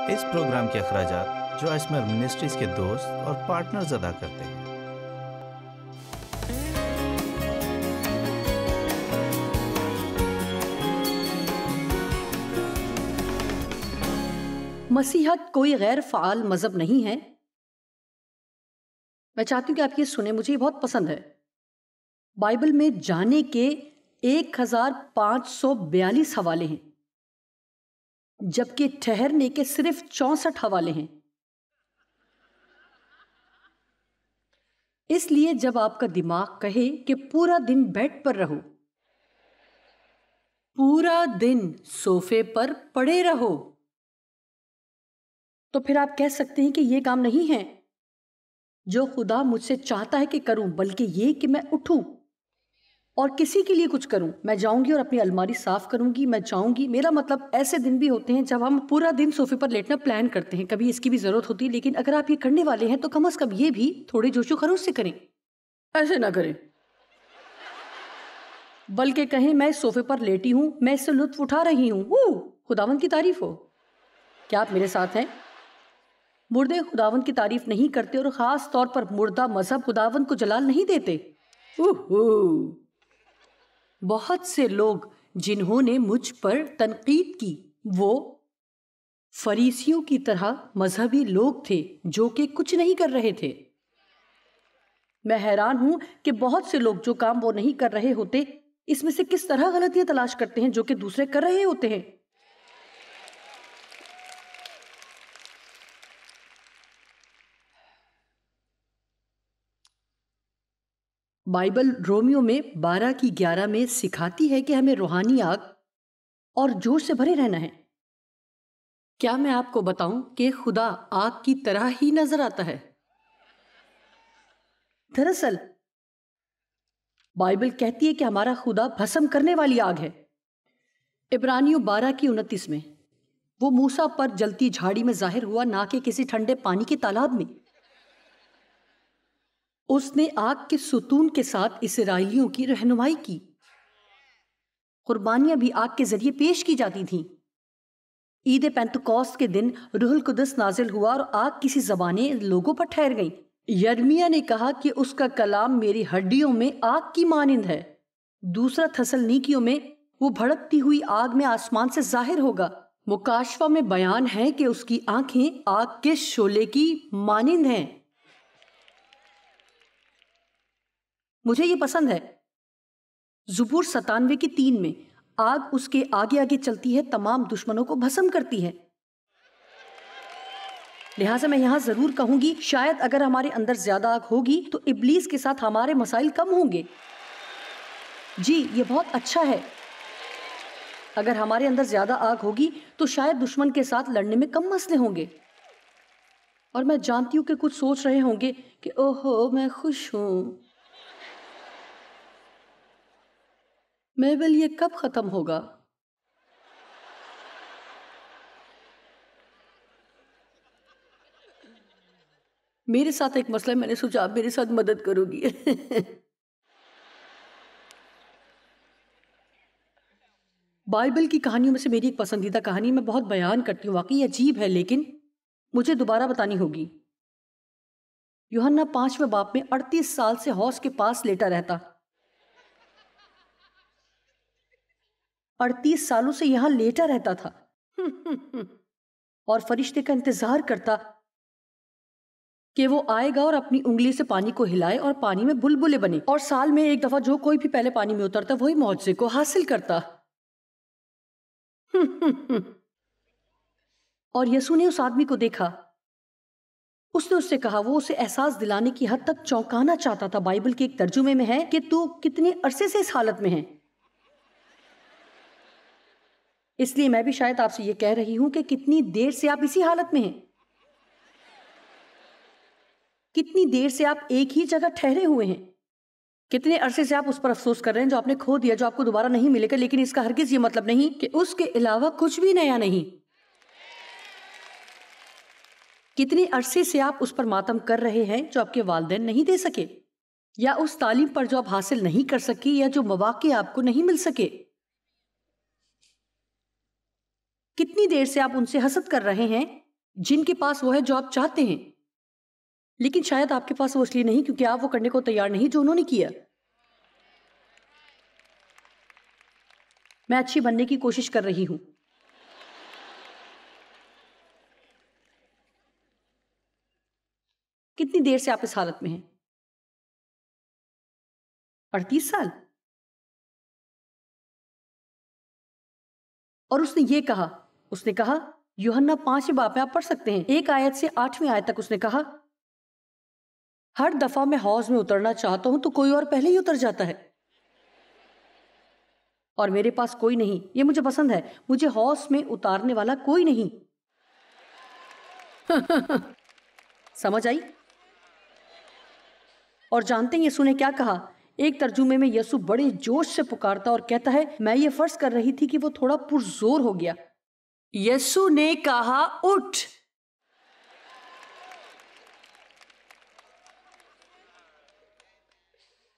اس programme کے اخراجات جو اسمر منسٹریز کے دوست اور پارٹنرز ادا کرتے ہیں۔ مسیحیت کوئی غیر فعال مذہب نہیں ہے۔ میں چاہتی ہوں کہ آپ یہ سنیں، مجھے یہ بہت پسند ہے۔ بائبل میں جانے کے 1542 حوالے ہیں، جبکہ ٹھہرنے کے صرف 64 حوالے ہیں۔ اس لیے جب آپ کا دماغ کہے کہ پورا دن بیڈ پر رہو، پورا دن صوفے پر پڑے رہو، تو پھر آپ کہہ سکتے ہیں کہ یہ کام نہیں ہے جو خدا مجھ سے چاہتا ہے کہ کروں، بلکہ یہ کہ میں اٹھوں اور کسی کے لیے کچھ کروں۔ میں جاؤں گی اور اپنی الماری صاف کروں گی، میں جاؤں گی۔ میرا مطلب ایسے دن بھی ہوتے ہیں جب ہم پورا دن صوفے پر لیٹنا پلان کرتے ہیں، کبھی اس کی بھی ضرورت ہوتی ہے، لیکن اگر آپ یہ کرنے والے ہیں تو کم از کم یہ بھی تھوڑے جوش و خروش سے کریں، ایسے نہ کریں، بلکہ کہیں میں اس صوفے پر لیٹی ہوں، میں اس سے لطف اٹھا رہی ہوں، خداوند کی تعریف ہو۔ کیا آپ میرے ساتھ ہیں؟ مردے خداوند کی تعریف نہیں کرتے، اور خاص طور پر مردہ مذہب خداوند کو جلال نہیں دیتے۔ بہت سے لوگ جنہوں نے مجھ پر تنقید کی وہ فریسیوں کی طرح مذہبی لوگ تھے جو کہ کچھ نہیں کر رہے تھے۔ میں حیران ہوں کہ بہت سے لوگ جو کام وہ نہیں کر رہے ہوتے اس میں سے کس طرح غلطیاں تلاش کرتے ہیں جو کہ دوسرے کر رہے ہوتے ہیں۔ بائبل رومیو میں 12:11 میں سکھاتی ہے کہ ہمیں روحانی آگ اور جوش سے بھرے رہنا ہے۔ کیا میں آپ کو بتاؤں کہ خدا آگ کی طرح ہی نظر آتا ہے؟ دراصل بائبل کہتی ہے کہ ہمارا خدا بھسم کرنے والی آگ ہے۔ عبرانیوں 12:29 میں وہ موسیٰ پر جلتی جھاڑی میں ظاہر ہوا، نہ کہ کسی ٹھنڈے پانی کے تالاب میں۔ اس نے آگ کے ستون کے ساتھ اسرائیلیوں کی رہنمائی کی۔ قربانیاں بھی آگ کے ذریعے پیش کی جاتی تھیں۔ عید پینتکوست کے دن روح القدس نازل ہوا اور آگ کسی زبانیں لوگوں پر ٹھہر گئیں۔ یرمیہ نے کہا کہ اس کا کلام میری ہڈیوں میں آگ کی مانند ہے۔ دوسرا تھسلنیکیوں میں وہ بھڑکتی ہوئی آگ میں آسمان سے ظاہر ہوگا۔ مکاشفہ میں بیان ہے کہ اس کی آنکھیں آگ کے شعلے کی مانند ہیں۔ مجھے یہ پسند ہے۔ زبور 97:3 میں آگ اس کے آگے آگے چلتی ہے، تمام دشمنوں کو بھسم کرتی ہے۔ لہٰذا میں یہاں ضرور کہوں گی، شاید اگر ہمارے اندر زیادہ آگ ہوگی تو ابلیس کے ساتھ ہمارے مسائل کم ہوں گے۔ جی یہ بہت اچھا ہے۔ اگر ہمارے اندر زیادہ آگ ہوگی تو شاید دشمن کے ساتھ لڑنے میں کم مسئلے ہوں گے۔ اور میں جانتی ہوں کہ کچھ سوچ رہے ہوں گے کہ اوہو میں خوش ہوں، میبل یہ کب ختم ہوگا؟ میرے ساتھ ایک مسئلہ ہے، میں نے سوچا آپ میرے ساتھ مدد کرو گی۔ بائبل کی کہانیوں میں سے میری ایک پسندیدہ کہانی میں بہت بیان کرتی ہوں، واقعی عجیب ہے لیکن مجھے دوبارہ بتانی ہوگی۔ یوحنا 5ویں باب میں 38 سال سے حوض کے پاس لیٹا رہتا، 38 سالوں سے یہاں لیٹا رہتا تھا اور فرشتے کا انتظار کرتا کہ وہ آئے گا اور اپنی انگلی سے پانی کو ہلائے اور پانی میں بلبلے بنے، اور سال میں ایک دفعہ جو کوئی بھی پہلے پانی میں اترتا وہی معجزے کو حاصل کرتا۔ اور یسوع نے اس آدمی کو دیکھا، اس نے اس سے کہا، وہ اسے احساس دلانے کی حد تک چونکانا چاہتا تھا۔ بائبل کے ایک ترجمے میں ہے کہ تو کتنے عرصے سے اس حالت میں ہے۔ اس لیے میں بھی شاید آپ سے یہ کہہ رہی ہوں کہ کتنی دیر سے آپ اسی حالت میں ہیں، کتنی دیر سے آپ ایک ہی جگہ ٹھہرے ہوئے ہیں، کتنے عرصے سے آپ اس پر افسوس کر رہے ہیں جو آپ نے کھو دیا، جو آپ کو دوبارہ نہیں ملے گا، لیکن اس کا ہرگز یہ مطلب نہیں کہ اس کے علاوہ کچھ بھی نیا نہیں۔ کتنے عرصے سے آپ اس پر ماتم کر رہے ہیں جو آپ کے والدین نہیں دے سکے، یا اس تعلیم پر جو آپ حاصل نہیں کر سکی، یا جو مواقع آپ کو نہیں مل سکے۔ کتنی دیر سے آپ ان سے حسد کر رہے ہیں جن کے پاس وہ ہے جو آپ چاہتے ہیں، لیکن شاید آپ کے پاس وہ اس لیے نہیں کیونکہ آپ وہ کرنے کو تیار نہیں جو انہوں نے کیا۔ میں اچھی بننے کی کوشش کر رہی ہوں۔ کتنی دیر سے آپ اس حالت میں ہیں؟ 38 سال؟ اور اس نے یہ کہا، اس نے کہا یوحنا 5 باب میں آپ پڑھ سکتے ہیں 1 آیت سے 8ویں آیت تک، اس نے کہا ہر دفعہ میں حوض میں اترنا چاہتا ہوں تو کوئی اور پہلے ہی اتر جاتا ہے، اور میرے پاس کوئی نہیں۔ یہ مجھے پسند ہے، مجھے حوض میں اتارنے والا کوئی نہیں۔ سمجھ آئی؟ اور جانتے ہیں یسوع نے کیا کہا؟ ایک ترجمے میں یسوع بڑے جوش سے پکارتا اور کہتا ہے، میں یہ فرض کر رہی تھی کہ وہ تھوڑا پرزور ہو گیا۔ یسوع نے کہا اٹھ۔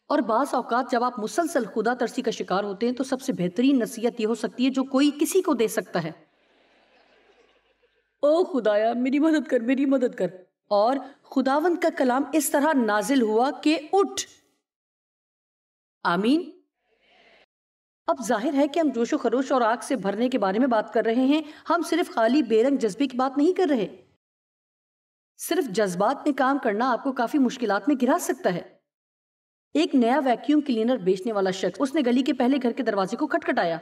اور بعض اوقات جب آپ مسلسل خدا ترسی کا شکار ہوتے ہیں تو سب سے بہترین نصیحت یہ ہو سکتی ہے جو کوئی کسی کو دے سکتا ہے، او خدایا میری مدد کر، میری مدد کر۔ اور خداوند کا کلام اس طرح نازل ہوا کہ اٹھ۔ آمین۔ اب ظاہر ہے کہ ہم جوش و خروش اور آگ سے بھرنے کے بارے میں بات کر رہے ہیں، ہم صرف خالی بے رنگ جذبے کی بات نہیں کر رہے۔ صرف جذبات میں کام کرنا آپ کو کافی مشکلات میں گرا سکتا ہے۔ ایک نیا ویکیوم کلینر بیچنے والا شخص، اس نے گلی کے پہلے گھر کے دروازے کو کھٹکھٹایا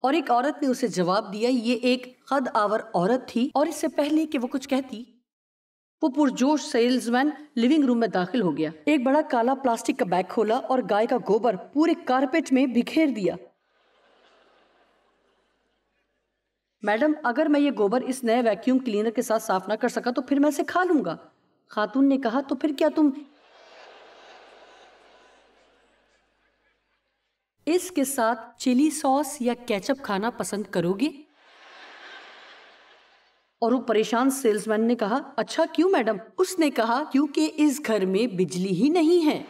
اور ایک عورت نے اسے جواب دیا۔ یہ ایک قد آور عورت تھی، اور اس سے پہلے کہ وہ کچھ کہتی وہ پرجوش سیلز مین لیونگ روم میں داخل ہو گیا، ایک بڑا کالا پلاسٹک کا بیگ کھولا اور گائے کا گوبر پورے کارپیٹ میں بکھیر دیا۔ میڈم، اگر میں یہ گوبر اس نئے ویکیوم کلینر کے ساتھ صاف نہ کر سکا تو پھر میں اسے کھا لوں گا۔ خاتون نے کہا، تو پھر کیا تم اس کے ساتھ چلی ساس یا کیچپ کھانا پسند کرو گے؟ اور وہ پریشان سیلز مین نے کہا، اچھا کیوں میڈم؟ اس نے کہا، کیونکہ اس گھر میں بجلی ہی نہیں ہے۔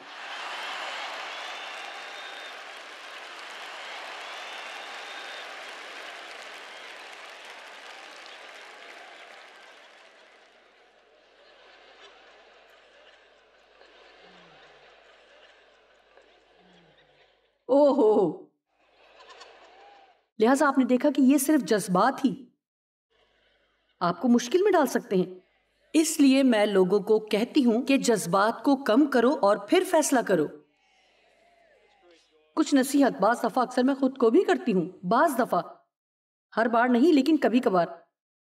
اوہو، لہٰذا آپ نے دیکھا کہ یہ صرف جذبات ہی آپ کو مشکل میں ڈال سکتے ہیں۔ اس لیے میں لوگوں کو کہتی ہوں کہ جذبات کو کم کرو اور پھر فیصلہ کرو۔ کچھ نصیحت بعض دفعہ اکثر میں خود کو بھی کرتی ہوں، بعض دفعہ، ہر بار نہیں لیکن کبھی کبھار۔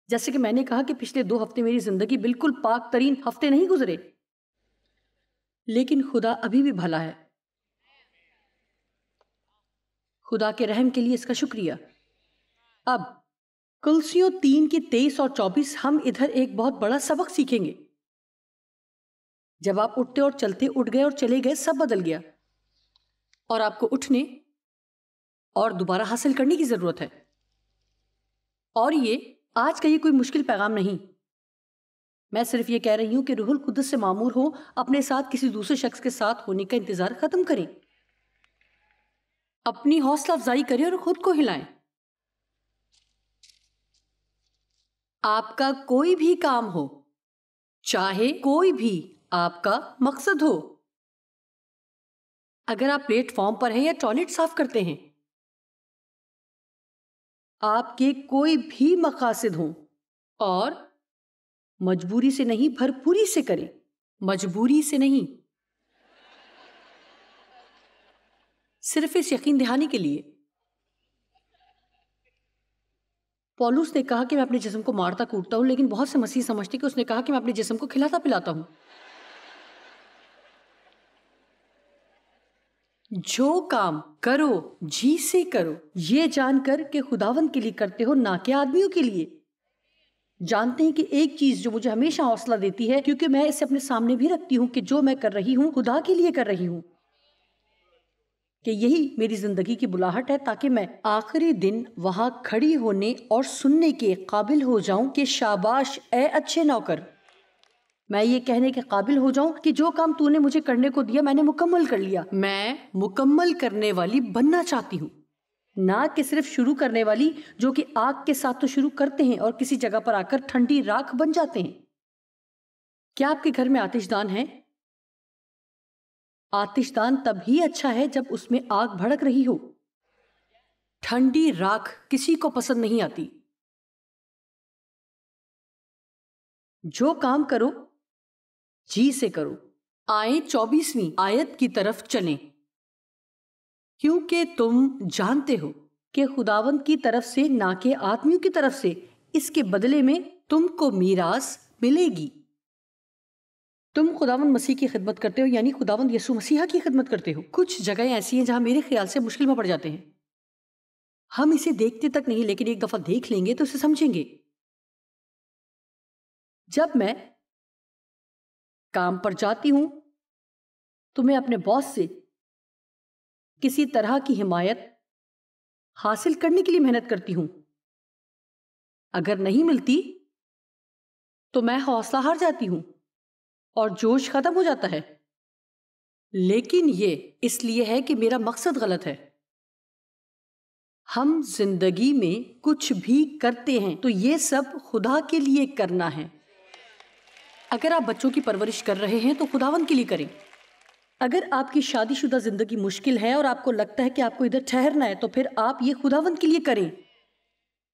جیسے کہ میں نے کہا کہ پچھلے 2 ہفتے میری زندگی بالکل پاک ترین ہفتے نہیں گزرے، لیکن خدا ابھی بھی بھلا ہے۔ خدا کے رحم کے لیے اس کا شکریہ۔ اب کلسیوں 3 کی 23 اور 24 ہم ادھر ایک بہت بڑا سبق سیکھیں گے۔ جب آپ اٹھتے اور چلتے، اٹھ گئے اور چلے گئے، سب بدل گیا، اور آپ کو اٹھنے اور دوبارہ حاصل کرنے کی ضرورت ہے۔ اور یہ آج کا یہ کوئی مشکل پیغام نہیں، میں صرف یہ کہہ رہی ہوں کہ روح القدس سے معمور ہو، اپنے ساتھ کسی دوسرے شخص کے ساتھ ہونے کا انتظار ختم کریں، اپنی حوصلہ افزائی کریں اور خود کو ہلائیں۔ آپ کا کوئی بھی کام ہو، چاہے کوئی بھی آپ کا مقصد ہو، اگر آپ پلیٹ فارم پر ہیں یا ٹوائلٹ صاف کرتے ہیں، آپ کے کوئی بھی مقاصد ہوں، اور مجبوری سے نہیں، بھرپوری سے کریں، مجبوری سے نہیں، صرف اس یقین دہانی کے لیے۔ پولس نے کہا کہ میں اپنے جسم کو مارتا کوٹتا ہوں، لیکن بہت سے مسیح سمجھتے کہ اس نے کہا کہ میں اپنے جسم کو کھلاتا پلاتا ہوں۔ جو کام کرو جی سے کرو، یہ جان کر کہ خداوند کے لیے کرتے ہو، نہ کہ آدمیوں کے لیے۔ جانتے ہیں کہ ایک چیز جو مجھے ہمیشہ حوصلہ دیتی ہے، کیونکہ میں اسے اپنے سامنے بھی رکھتی ہوں، کہ جو میں کر رہی ہوں خدا کے لیے کر رہی ہوں، کہ یہی میری زندگی کی بلاہٹ ہے، تاکہ میں آخری دن وہاں کھڑی ہونے اور سننے کے قابل ہو جاؤں کہ شاباش اے اچھے نوکر۔ میں یہ کہنے کے قابل ہو جاؤں کہ جو کام تو نے مجھے کرنے کو دیا میں نے مکمل کر لیا۔ میں مکمل کرنے والی بننا چاہتی ہوں، نہ کہ صرف شروع کرنے والی جو کہ آگ کے ساتھ تو شروع کرتے ہیں اور کسی جگہ پر آ کر ٹھنڈی راکھ بن جاتے ہیں۔ کیا آپ کے گھر میں آتش دان ہے؟ آتش دان تب ہی اچھا ہے جب اس میں آگ بھڑک رہی ہو۔ ٹھنڈی راکھ کسی کو پسند نہیں آتی۔ جو کام کرو جی سے کرو۔ آئیں 24ویں آیت کی طرف چلیں۔ کیونکہ تم جانتے ہو کہ خداوند کی طرف سے نہ کہ آدمیوں کی طرف سے اس کے بدلے میں تم کو میراث ملے گی۔ تم خداوند مسیح کی خدمت کرتے ہو، یعنی خداوند یسوع مسیح کی خدمت کرتے ہو۔ کچھ جگہیں ایسی ہیں جہاں میرے خیال سے مشکل میں پڑ جاتے ہیں۔ ہم اسے دیکھتے تک نہیں، لیکن ایک دفعہ دیکھ لیں گے تو اسے سمجھیں گے۔ جب میں کام پر جاتی ہوں تو میں اپنے باس سے کسی طرح کی حمایت حاصل کرنے کے لیے محنت کرتی ہوں۔ اگر نہیں ملتی تو میں حوصلہ ہار جاتی ہوں اور جوش ختم ہو جاتا ہے، لیکن یہ اس لیے ہے کہ میرا مقصد غلط ہے۔ ہم زندگی میں کچھ بھی کرتے ہیں تو یہ سب خدا کے لیے کرنا ہے۔ اگر آپ بچوں کی پرورش کر رہے ہیں تو خداوند کے لیے کریں۔ اگر آپ کی شادی شدہ زندگی مشکل ہے اور آپ کو لگتا ہے کہ آپ کو ادھر ٹھہرنا ہے تو پھر آپ یہ خداوند کے لیے کریں۔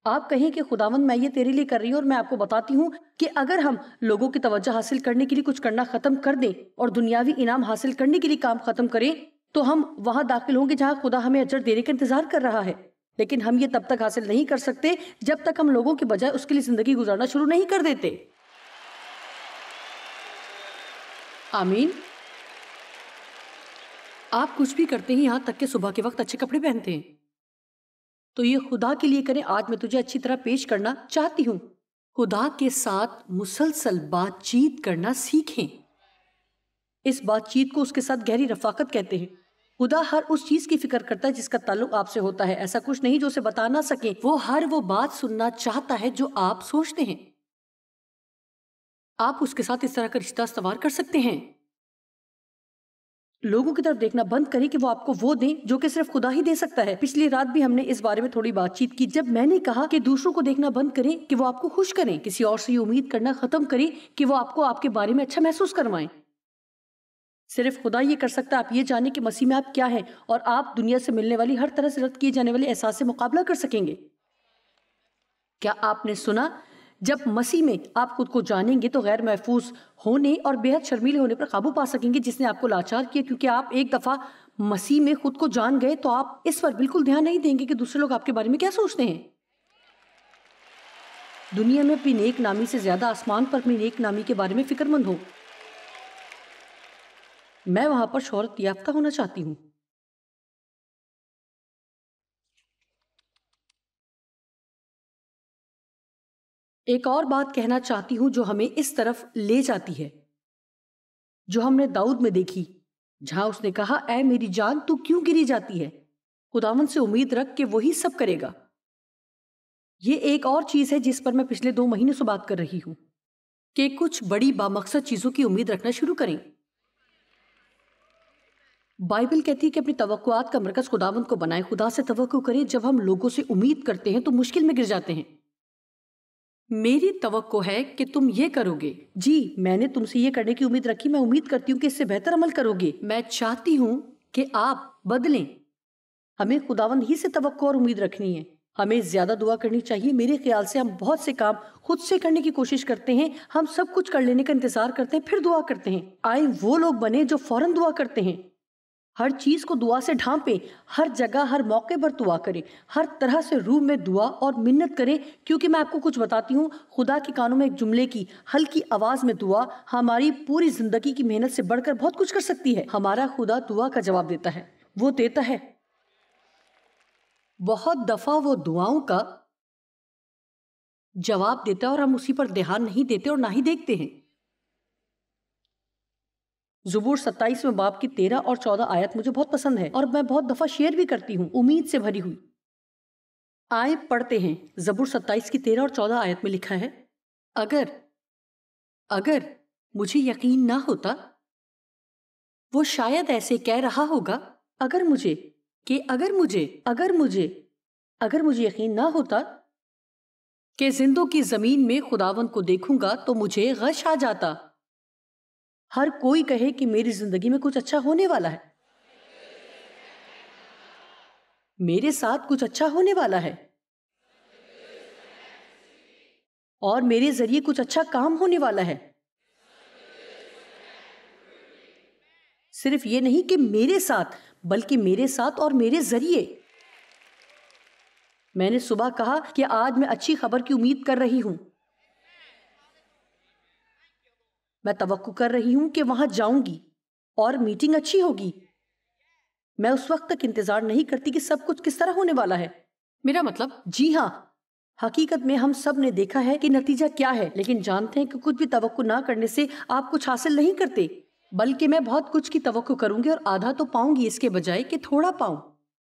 آپ کہیں کہ خداوند میں یہ تیرے لیے کر رہی ہوں، اور میں آپ کو بتاتی ہوں کہ اگر ہم لوگوں کی توجہ حاصل کرنے کے لیے کچھ کرنا ختم کر دیں اور دنیاوی انعام حاصل کرنے کے لیے کام ختم کریں تو ہم وہاں داخل ہوں گے جہاں خدا ہمیں اجر دینے کا انتظار کر رہا ہے، لیکن ہم یہ تب تک حاصل نہیں کر سکتے جب تک ہم لوگوں کے بجائے اس کے لیے زندگی گزارنا شروع نہیں کر دیتے۔ آمین۔ آپ کچھ بھی کرتے ہیں، یہاں تک کہ صبح کے وقت اچھے کپڑے پہنتے ہیں، تو یہ خدا کے لیے کریں۔ آج میں تجھے اچھی طرح پیش کرنا چاہتی ہوں۔ خدا کے ساتھ مسلسل بات چیت کرنا سیکھیں۔ اس بات چیت کو اس کے ساتھ گہری رفاقت کہتے ہیں۔ خدا ہر اس چیز کی فکر کرتا ہے جس کا تعلق آپ سے ہوتا ہے۔ ایسا کچھ نہیں جو اسے بتا نہ سکیں۔ وہ ہر وہ بات سننا چاہتا ہے جو آپ سوچتے ہیں۔ آپ اس کے ساتھ اس طرح کا رشتہ استوار کر سکتے ہیں۔ لوگوں کی طرف دیکھنا بند کریں کہ وہ آپ کو وہ دیں جو کہ صرف خدا ہی دے سکتا ہے۔ پچھلی رات بھی ہم نے اس بارے میں تھوڑی بات چیت کی جب میں نے کہا کہ دوسروں کو دیکھنا بند کریں کہ وہ آپ کو خوش کریں، کسی اور سے یہ امید کرنا ختم کریں کہ وہ آپ کو آپ کے بارے میں اچھا محسوس کروائیں۔ صرف خدا یہ کر سکتا ہے۔ آپ یہ جانیں کہ مسیح میں آپ کیا ہیں اور آپ دنیا سے ملنے والی ہر طرح سے رد کیے جانے والے احساس سے مقابلہ کر سکیں گے۔ کیا آپ نے سنا؟ جب مسیح میں آپ خود کو جانیں گے تو غیر محفوظ ہونے اور بے حد شرمیلے ہونے پر قابو پا سکیں گے جس نے آپ کو لاچار کیا، کیونکہ آپ ایک دفعہ مسیح میں خود کو جان گئے تو آپ اس پر بالکل دھیان نہیں دیں گے کہ دوسرے لوگ آپ کے بارے میں کیا سوچتے ہیں۔ دنیا میں اپنی نیک نامی سے زیادہ آسمان پر اپنی نیک نامی کے بارے میں فکر مند ہو۔ میں وہاں پر شہرت یافتہ ہونا چاہتی ہوں۔ ایک اور بات کہنا چاہتی ہوں جو ہمیں اس طرف لے جاتی ہے جو ہم نے داؤد میں دیکھی، جہاں اس نے کہا اے میری جان تو کیوں گری جاتی ہے؟ خداوند سے امید رکھ کہ وہی سب کرے گا۔ یہ ایک اور چیز ہے جس پر میں پچھلے 2 مہینے سے بات کر رہی ہوں کہ کچھ بڑی بامقصد چیزوں کی امید رکھنا شروع کریں۔ بائبل کہتی ہے کہ اپنی توقعات کا مرکز خداوند کو بنائیں۔ خدا سے توقع کریں۔ جب ہم لوگوں سے امید کرتے ہیں تو مشکل میں گر جاتے ہیں۔ میری توقع ہے کہ تم یہ کرو گے۔ جی میں نے تم سے یہ کرنے کی امید رکھی، میں امید کرتی ہوں کہ اس سے بہتر عمل کرو گے۔ میں چاہتی ہوں کہ آپ بدلیں۔ ہمیں خداوند ہی سے توقع اور امید رکھنی ہے۔ ہمیں زیادہ دعا کرنی چاہیے۔ میرے خیال سے ہم بہت سے کام خود سے کرنے کی کوشش کرتے ہیں۔ ہم سب کچھ کر لینے کا انتظار کرتے ہیں پھر دعا کرتے ہیں۔ آئے وہ لوگ بنے جو فوراً دعا کرتے ہیں۔ ہر چیز کو دعا سے ڈھانپیں، ہر جگہ ہر موقع پر دعا کریں، ہر طرح سے روح میں دعا اور منت کریں، کیونکہ میں آپ کو کچھ بتاتی ہوں، خدا کے کانوں میں ایک جملے کی ہلکی آواز میں دعا ہماری پوری زندگی کی محنت سے بڑھ کر بہت کچھ کر سکتی ہے۔ ہمارا خدا دعا کا جواب دیتا ہے، وہ دیتا ہے۔ بہت دفعہ وہ دعاؤں کا جواب دیتا ہے اور ہم اسی پر دھیان نہیں دیتے اور نہ ہی دیکھتے ہیں۔ زبور 27 باب کی 13 اور 14 آیت مجھے بہت پسند ہے اور میں بہت دفعہ شیئر بھی کرتی ہوں، امید سے بھری ہوئی۔ آئے پڑھتے ہیں۔ زبور 27 کی 13 اور 14 آیت میں لکھا ہے، اگر مجھے یقین نہ ہوتا، وہ شاید ایسے کہہ رہا ہوگا، اگر مجھے اگر مجھے یقین نہ ہوتا کہ زندوں کی زمین میں خداوند کو دیکھوں گا تو مجھے غش آ جاتا۔ ہر کوئی کہے کہ میری زندگی میں کچھ اچھا ہونے والا ہے، میرے ساتھ کچھ اچھا ہونے والا ہے، اور میرے ذریعے کچھ اچھا کام ہونے والا ہے۔ صرف یہ نہیں کہ میرے ساتھ، بلکہ میرے ساتھ اور میرے ذریعے۔ میں نے صبح کہا کہ آج میں اچھی خبر کی امید کر رہی ہوں۔ میں توقع کر رہی ہوں کہ وہاں جاؤں گی اور میٹنگ اچھی ہوگی۔ میں اس وقت تک انتظار نہیں کرتی کہ سب کچھ کس طرح ہونے والا ہے۔ میرا مطلب، جی ہاں، حقیقت میں ہم سب نے دیکھا ہے کہ نتیجہ کیا ہے، لیکن جانتے ہیں کہ کچھ بھی توقع نہ کرنے سے آپ کچھ حاصل نہیں کرتے، بلکہ میں بہت کچھ کی توقع کروں گی اور آدھا تو پاؤں گی، اس کے بجائے کہ تھوڑا پاؤں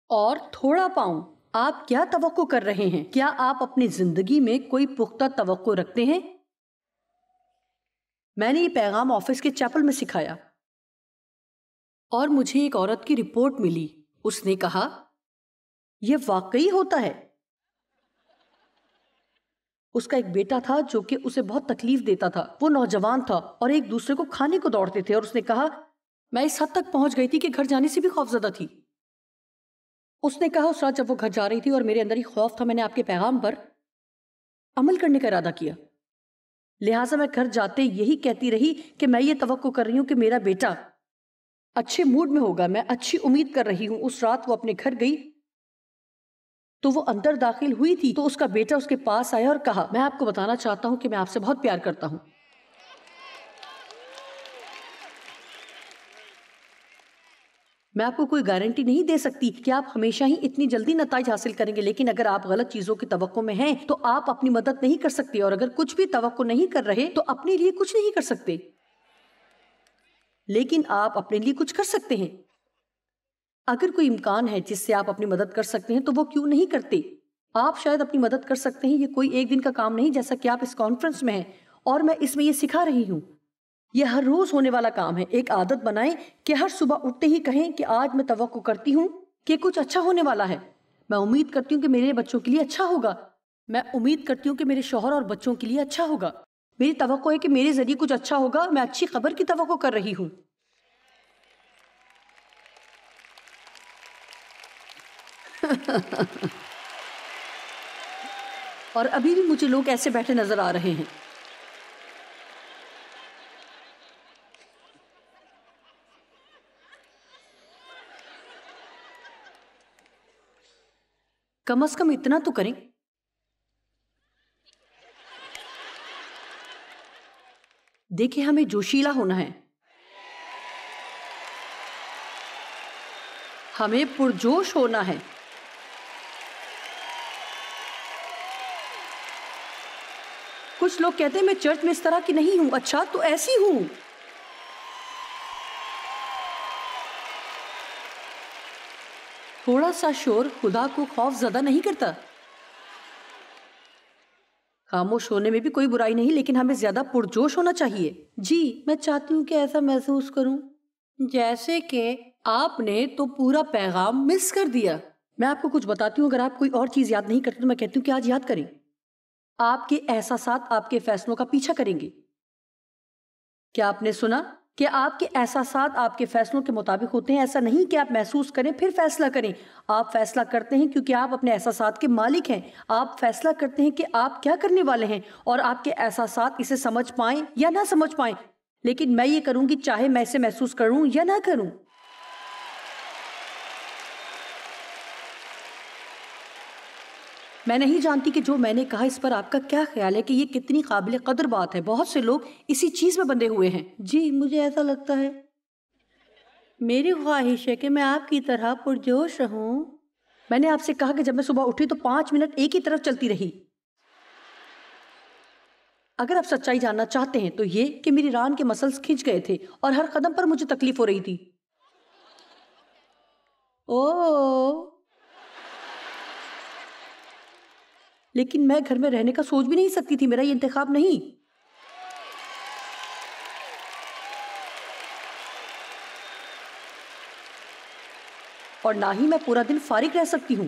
اور تھوڑا پاؤں۔ آپ کیا توقع کر رہے ہیں؟ کیا آپ اپنی زندگی میں کوئی پختہ توقع رکھتے ہیں؟ میں نے یہ پیغام آفس کے چیپل میں سکھایا، اور مجھے ایک عورت کی رپورٹ ملی۔ اس نے کہا، یہ واقعی ہوتا ہے۔ اس کا ایک بیٹا تھا جو کہ اسے بہت تکلیف دیتا تھا۔ وہ نوجوان تھا اور ایک دوسرے کو کھانے کو دوڑتے تھے، اور اس نے کہا، میں اس حد تک پہنچ گئی تھی کہ گھر جانے سے بھی خوفزدہ تھی۔ اس نے کہا، اس رات جب وہ گھر جا رہی تھی اور میرے اندر ہی خوف تھا، میں نے آپ کے پیغام پر عمل کرنے کا ارادہ کیا۔ لہٰذا میں گھر جاتے یہی کہتی رہی کہ میں یہ توقع کر رہی ہوں کہ میرا بیٹا اچھے موڈ میں ہوگا، میں اچھی امید کر رہی ہوں۔ اس رات وہ اپنے گھر گئی تو وہ اندر داخل ہوئی تھی تو اس کا بیٹا اس کے پاس آیا اور کہا، میں آپ کو بتانا چاہتا ہوں کہ میں آپ سے بہت پیار کرتا ہوں۔ میں آپ کو کوئی گارنٹی نہیں دے سکتی کہ آپ ہمیشہ ہی اتنی جلدی نتائج حاصل کریں گے، لیکن اگر آپ غلط چیزوں کی توقع میں ہیں تو آپ اپنی مدد نہیں کر سکتے، اور اگر کچھ بھی توقع نہیں کر رہے تو اپنے لیے کچھ نہیں کر سکتے، لیکن آپ اپنے لیے کچھ کر سکتے ہیں۔ اگر کوئی امکان ہے جس سے آپ اپنی مدد کر سکتے ہیں تو وہ کیوں نہیں کرتے؟ آپ شاید اپنی مدد کر سکتے ہیں۔ یہ کوئی ایک دن کا کام نہیں، جیسا کہ آپ اس کانفرنس میں ہیں اور میں اس میں یہ سکھا رہی ہوں۔ یہ ہر روز ہونے والا کام ہے۔ ایک عادت بنائیں کہ ہر صبح اٹھتے ہی کہیں کہ آج میں توقع کرتی ہوں کہ کچھ اچھا ہونے والا ہے۔ میں امید کرتی ہوں کہ میرے بچوں کے لیے اچھا ہوگا۔ میں امید کرتی ہوں کہ میرے شوہر اور بچوں کے لیے اچھا ہوگا۔ میری توقع ہے کہ میرے ذریعے کچھ اچھا ہوگا۔ میں اچھی خبر کی توقع کر رہی ہوں۔ اور ابھی بھی مجھے لوگ ایسے بیٹھے نظر آ رہے ہیں۔ کم از کم اتنا تو کریں۔ دیکھیں، ہمیں جوشیلا ہونا ہے، ہمیں پرجوش ہونا ہے۔ کچھ لوگ کہتے ہیں میں چرچ میں اس طرح کی نہیں ہوں۔ اچھا، تو ایسی ہوں۔ تھوڑا سا شور خدا کو خوف زدہ نہیں کرتا۔ خاموش ہونے میں بھی کوئی برائی نہیں، لیکن ہمیں زیادہ پرجوش ہونا چاہیے۔ جی، میں چاہتی ہوں کہ ایسا محسوس کروں جیسے کہ آپ نے تو پورا پیغام مس کر دیا۔ میں آپ کو کچھ بتاتی ہوں، اگر آپ کوئی اور چیز یاد نہیں کرتے تو میں کہتی ہوں کہ آج یاد کریں۔ آپ کے احساسات آپ کے فیصلوں کا پیچھا کریں گے۔ کیا آپ نے سنا کہ آپ کے احساسات آپ کے فیصلوں کے مطابق ہوتے ہیں؟ ایسا نہیں کہ آپ محسوس کریں پھر فیصلہ کریں۔ آپ فیصلہ کرتے ہیں کیونکہ آپ اپنے احساسات کے مالک ہیں۔ آپ فیصلہ کرتے ہیں کہ آپ کیا کرنے والے ہیں، اور آپ کے احساسات اسے سمجھ پائیں یا نہ سمجھ پائیں، لیکن میں یہ کروں گی چاہے میں اسے محسوس کروں یا نہ کروں۔ میں نہیں جانتی کہ جو میں نے کہا اس پر آپ کا کیا خیال ہے، کہ یہ کتنی قابل قدر بات ہے۔ بہت سے لوگ اسی چیز میں بندھے ہوئے ہیں۔ جی، مجھے ایسا لگتا ہے، میری خواہش ہے کہ میں آپ کی طرح پرجوش رہوں۔ میں نے آپ سے کہا کہ جب میں صبح اٹھی تو 5 منٹ ایک ہی طرف چلتی رہی۔ اگر آپ سچائی جاننا چاہتے ہیں تو یہ کہ میری ران کے مسلز کھنچ گئے تھے اور ہر قدم پر مجھے تکلیف ہو رہی تھی۔ لیکن میں گھر میں رہنے کا سوچ بھی نہیں سکتی تھی، میرا یہ انتخاب نہیں۔ اور نہ ہی میں پورا دن فارغ رہ سکتی ہوں۔